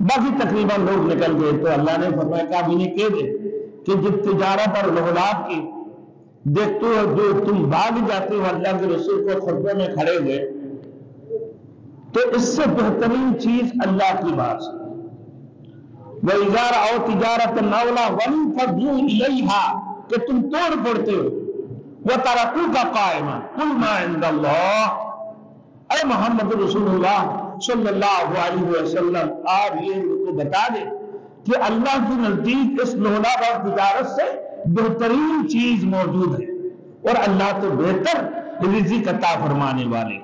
باقی تقریباً لوگ نکل گئے تو اللہ نے فرمایا کہ آپ انہیں کہہ دے کہ جب تجارت اور لغلاب کی دیکھتے ہو جو تم بھاگ جاتے ہو اللہ کے رسول کو خطبے میں کھڑے ہوئے، تو اس سے بہترین چیز اللہ کی بات ہے۔ وَإِذَا رَأَوْا تِجَارَةً أَوْ لَهْوًا انفَضُّوا إِلَيْهَا، کہ تم توڑ پڑتے ہو، وَتَرَكُوكَ قَائِمًا قُلْ مَا عِندَ اللَّهِ، اے محمد رسول اللہ صلی اللہ علیہ وسلم آپ یہ ان کو بتا دیں کہ اللہ کے نزدیک اس لغلاب اور تجارت سے بہترین چیز موجود ہے، اور اللہ تو بہتر رزق عطا فرمانے والے۔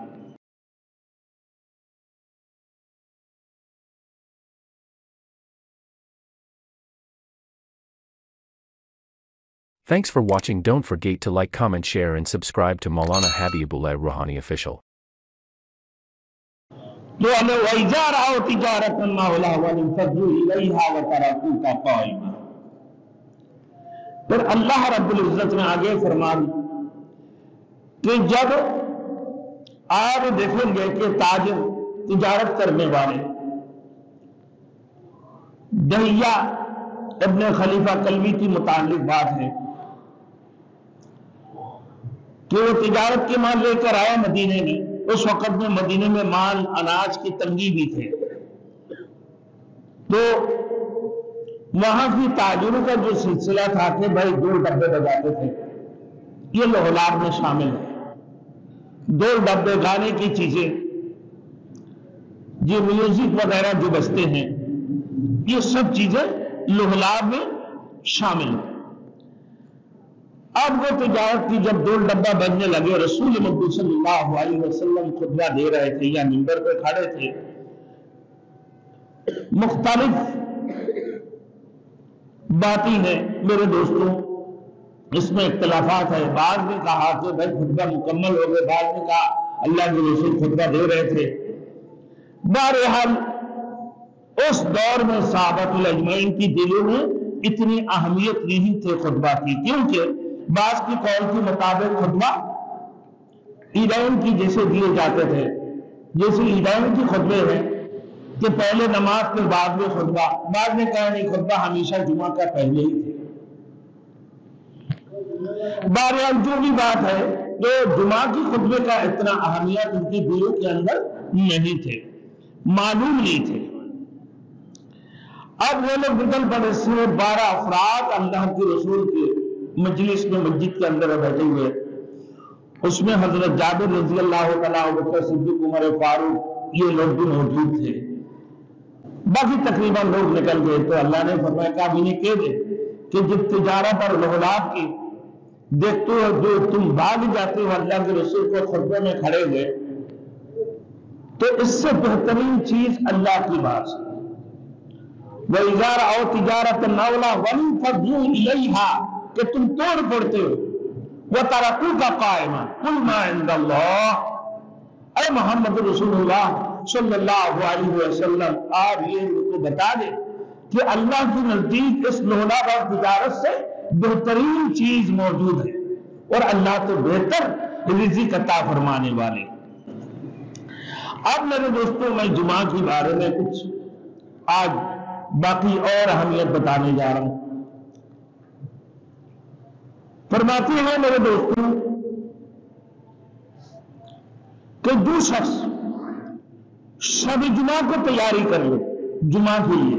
Thanks for watching. Don't forget to like, comment, share and subscribe to Maulana Habibullah Ruhani Official. تو ہمیں وَإِذَا رَأَوْا تِجَارَةً أَوْ لَهْوًا انفَضُّوا إِلَيْهَا وَتَرَكُوكَ قَائِمًا۔ پھر اللہ رب العزت نے آگے فرمان کہ جب آپ دیکھیں گے کہ تاجر تجارت کرنے والے دہیہ ابن خلیفہ کلبی کی متعلق بات ہے کہ وہ تجارت کے مال لے کر آیا مدینے میں، اس وقت میں مدینے میں مال اناج کی تنگی بھی تھے، تو وہاں کی تاجروں کا جو سلسلہ تھا کہ بھائی دو ڈبے بجاتے تھے، یہ لغلاب میں شامل ہے، دو ڈبے گانے کی چیزیں، یہ میوزک وغیرہ جو بجتے ہیں، یہ سب چیزیں لغلاب میں شامل ہیں۔ اب وہ تجارت کی جب دو ڈبہ بجنے لگے، رسول مقبول صلی اللہ علیہ وسلم خطبہ دے رہے تھے یا منبر پہ کھڑے تھے، مختلف باتیں ہیں میرے دوستوں، اس میں اختلافات ہے۔ بعض نے کہا کہ بھائی خطبہ مکمل ہو گئے، بعض نے کہا اللہ کے رسول خطبہ دے رہے تھے۔ بہرحال اس دور میں صحابہ اجمعین کی دلوں میں اتنی اہمیت نہیں تھے خطبہ کی، کیونکہ بعض کی قول کے مطابق خطبہ عیدین کی جیسے دیے جاتے تھے، جیسے عیدین کی خطبے ہیں کہ پہلے نماز کے بعد میں خطبہ، بعد میں کہا نہیں خطبہ ہمیشہ جمعہ کا پہلے ہی تھے۔ بہرحال جو بھی بات ہے تو جمعہ کی خطبے کا اتنا اہمیت ان کے دلوں کے اندر نہیں تھے، معلوم نہیں تھے۔ اب وہ لوگ نکل پڑے، سے 12 افراد اللہ کے رسول کے مجلس میں مسجد کے اندر بیٹھے ہوئے، اس میں حضرت جابر رضی اللہ تعالیٰ عنہ، صدیق، عمر فاروق، یہ لوگ بھی موجود تھے۔ باقی تقریباً لوگ نکل گئے تو اللہ نے فرمایا کہ آپ انہیں کہہ دیں کہ جب تجارت اور لغلاب کی دیکھتے ہو جو تم بھاگ جاتے ہو اللہ کے رسول کو خطبے میں کھڑے ہوئے، تو اس سے بہترین چیز اللہ کی بات ہے۔ وَإِذَا رَأَوْا تِجَارَةً أَوْ لَهْوًا انفَضُّوا إِلَيْهَا، کہ تم توڑ پڑتے ہو، وَتَرَكُوكَ قَائِمًا قُلْ مَا عِندَ اللَّهِ، اے محمد رسول اللہ صلی اللہ علیہ وسلم آپ یہ ان کو بتا دیں کہ اللہ کے نزدیک اس لغلاب اور تجارت سے بہترین چیز موجود ہے، اور اللہ تو بہتر رزق عطا فرمانے والے۔ اب میرے دوستوں میں جمعہ کے بارے میں کچھ آج باقی اور اہمیت بتانے جا رہا ہوں۔ فرماتے ہیں میرے دوستوں کہ جو شخص شب جمعہ کو تیاری کر لے جمعہ کے لیے،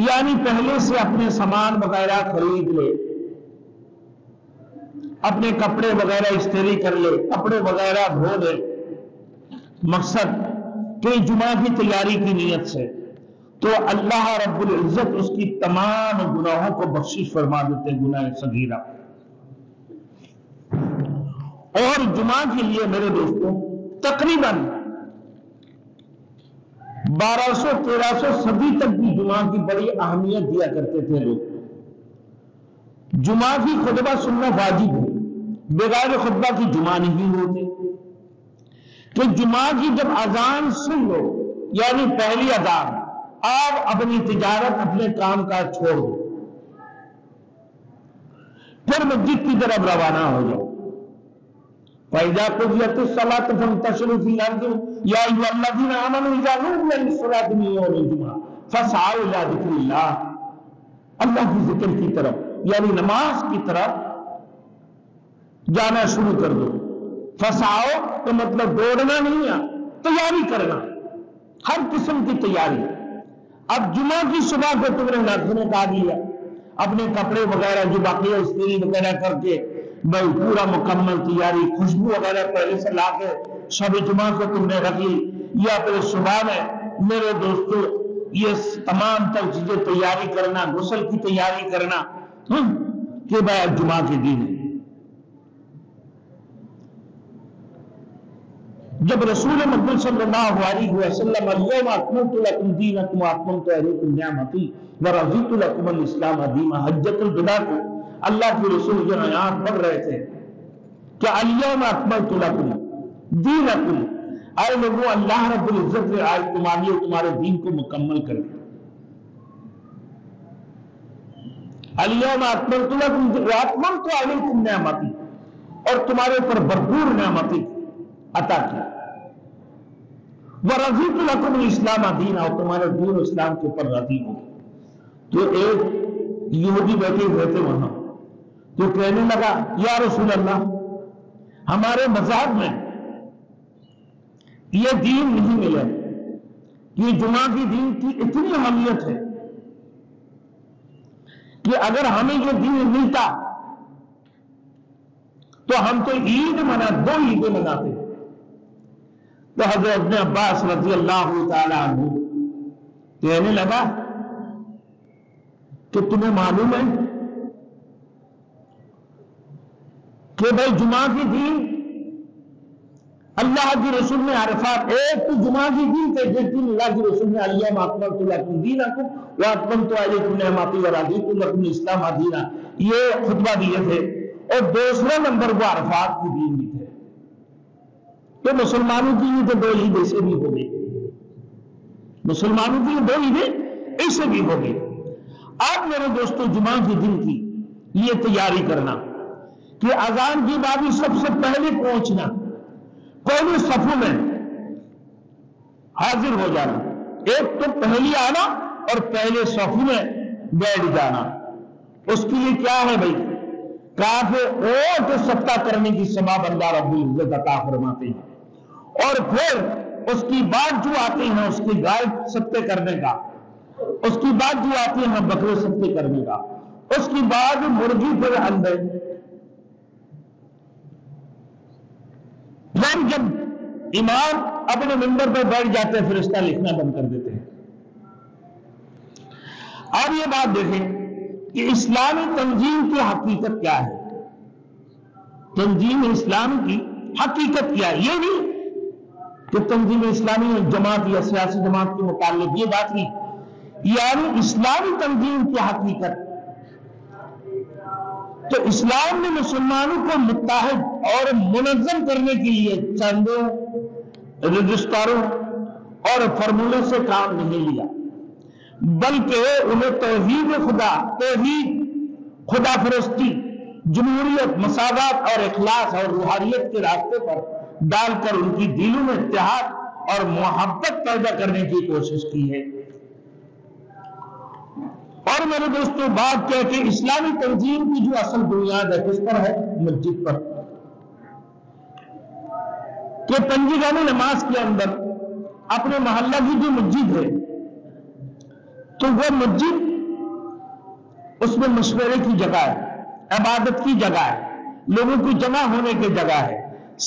یعنی پہلے سے اپنے سامان وغیرہ خرید لے، اپنے کپڑے وغیرہ استری کر لے، کپڑے وغیرہ دھو لے، مقصد کہ جمعہ کی تیاری کی نیت سے، تو اللہ رب العزت اس کی تمام گناہوں کو بخشش فرما دیتے ہیں، گناہ صغیرہ۔ اور جمعہ کے لیے میرے دوستوں تقریباً 1200-1300 صدی تک بھی جمعہ کی بڑی اہمیت دیا کرتے تھے لوگ۔ جمعہ کی خطبہ سننا واجب ہے، بغیر خطبہ کی جمعہ نہیں ہوتے، کہ جمعہ کی جب اذان سن لو، یعنی پہلی اذان، آپ اپنی تجارت اپنے کام کاج چھوڑ دو، پھر مسجد کی طرف روانہ ہو جاؤ۔ فَإِذَا قُضِيَتِ الصَّلَاةُ فَانتَشِرُوا فِي الْأَرْضِ يَا أَيُّهَا الَّذِينَ آمَنُوا إِذَا نُودِيَ لِلصَّلَاةِ مِنْ يَوْمِ الْجُمُعَةِ فَاسْعَوْا إِلَىٰ ذِكْرِ اللَّهِ، اللہ کی ذکر کی طرف یعنی نماز کی طرف جانا شروع کر دو. فَاسْعَوْا تو مطلب دوڑنا نہیں ہے، تیاری کرنا، ہر قسم کی تیاری. اب جمعہ کی صبح کو تم نے ناخنے کا لیا، اپنے کپڑے وغیرہ جو باقی استری وغیرہ کر کے بھائی پورا مکمل تیاری، خوشبو وغیرہ پہلے سے لا کے شب جمعہ کو تم نے رکھ لی، یا پھر صبح میں میرے دوستو یہ تمام تر چیزیں تیاری کرنا، غسل کی تیاری کرنا کہ بھائی جمعہ کے دن ہے. جب رسول مقبول صلی اللہ علیہ وسلم اليوم اکملت لکم دینکم واتممت علیکم نعمتی ورضیت لکم الاسلام دینا، حجۃ الوداع کو اللہ کے رسول یہ آیات پڑھ رہے تھے کہ اليوم اکملت لکم دینکم، اے لوگوں اللہ رب العزت نے آج تمہارے دین کو مکمل کر دیا. اليوم اکملت لکم واتممت علیکم نعمتی، اور تمہارے پر بھرپور نعمتی عطا کیا. وَرَضِيتُ لَكُمُ الْإِسْلَامَ دِينًا، اور تمہارے دین اسلام کے اوپر راضی ہو. تو ایک یہودی بیٹھے ہوئے تھے وہاں، جو کہنے لگا یا رسول اللہ ہمارے مذہب میں یہ دین نہیں ملا، یہ جمعہ کی دین کی اتنی اہمیت ہے کہ اگر ہمیں یہ دین ملتا تو ہم تو عید دو عیدیں مناتے. تو حضرت ابن عباس رضی اللہ تعالی عنہ کہنے لگا کہ تمہیں معلوم ہے کہ بھائی جمعہ کی دین اللہ کی رسول نے عرفات، ایک تو جمعہ کی دین تھے جس دن اللہ کی رسول نے اليوم اکملت لکم دینکم واتممت علیکم نعمتی ورضیت لکم الاسلام دینا یہ خطبہ دیے تھے، اور دوسرے نمبر وہ عرفات کی دین بھی تھے. تو مسلمانوں کی یہ تو دو عید ایسے بھی ہو گئی، مسلمانوں کی یہ دو عیدیں ایسے بھی ہو گئی. آپ میرے دوستو جمعہ کی دن کی یہ تیاری کرنا کہ اذان کی باری سب سے پہلے پہنچنا، پہلے صفوں میں حاضر ہو جانا، ایک تو پہلی آنا اور پہلے صفوں میں بیٹھ جانا. اس کے لیے کیا ہے بھائی؟ کافی اوٹ سبتا کرنے کی سبب اللہ رب العزت عطا فرماتے ہیں. اور پھر اس کی بعد جو آتے ہیں اس کی گائے سبتے کرنے کا، اس کی بعد جو آتے ہیں بکرے سبتے کرنے کا، اس کی بعد مرغی پھر اندر. پھر جب امام اپنے منبر پر بیٹھ جاتے ہیں فرشتہ لکھنا بند کر دیتے ہیں. اب یہ بات دیکھیں کہ اسلامی تنظیم کی حقیقت کیا ہے، تنظیم اسلام کی حقیقت کیا ہے. یہ نہیں کہ تنظیم اسلامی جماعت یا سیاسی جماعت کے متعلق یہ بات نہیں، یعنی اسلامی تنظیم کی حقیقت. تو اسلام نے مسلمانوں کو متحد اور منظم کرنے کے لیے چندوں، رجسٹروں اور فارمولے سے کام نہیں لیا، بلکہ انہیں توحید خدا پرستی، جمہوریت، مساوات اور اخلاص اور روحانیت کے راستے پر ڈال کر ان کی دلوں میں اتحاد اور محبت پیدا کرنے کی کوشش کی ہے. اور میرے دوستوں بات کیا کہ اسلامی تنظیم کی جو اصل بنیاد ہے کس پر ہے؟ مسجد پر. کہ پنجگامی نماز کے اندر اپنے محلہ کی جو مسجد ہے تو وہ مسجد اس میں مشورے کی جگہ ہے، عبادت کی جگہ ہے، لوگوں کی جمع ہونے کی جگہ ہے.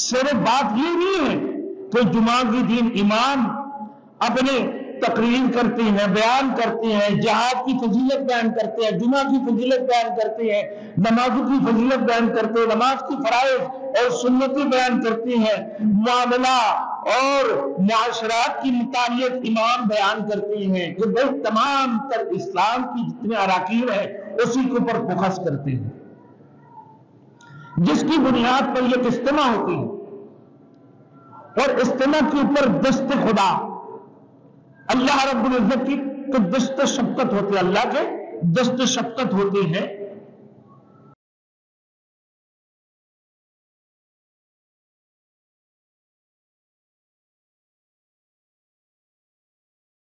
صرف بات یہ نہیں ہے کہ جمعہ کی دن امام اپنے تقریر کرتے ہیں، بیان کرتے ہیں، جہاد کی فضیلت بیان کرتے ہیں، جمعہ کی فضیلت بیان کرتے ہیں، نمازوں کی فضیلت بیان کرتے ہیں، نماز کی فرائض اور سنتیں بیان کرتے ہیں، معاملہ اور معاشرات کی متعلق امام بیان کرتے ہیں کہ بھائی تمام تر اسلام کی جتنے اراکین ہیں اسی کے اوپر فوکس کرتے ہیں، جس کی بنیاد پر یہ اجتماع ہوتی ہے. اور اجتماع کے اوپر دست خدا اللہ رب العزت کی تو دست شفقت ہوتی ہے، اللہ کے دست شفقت ہوتی ہے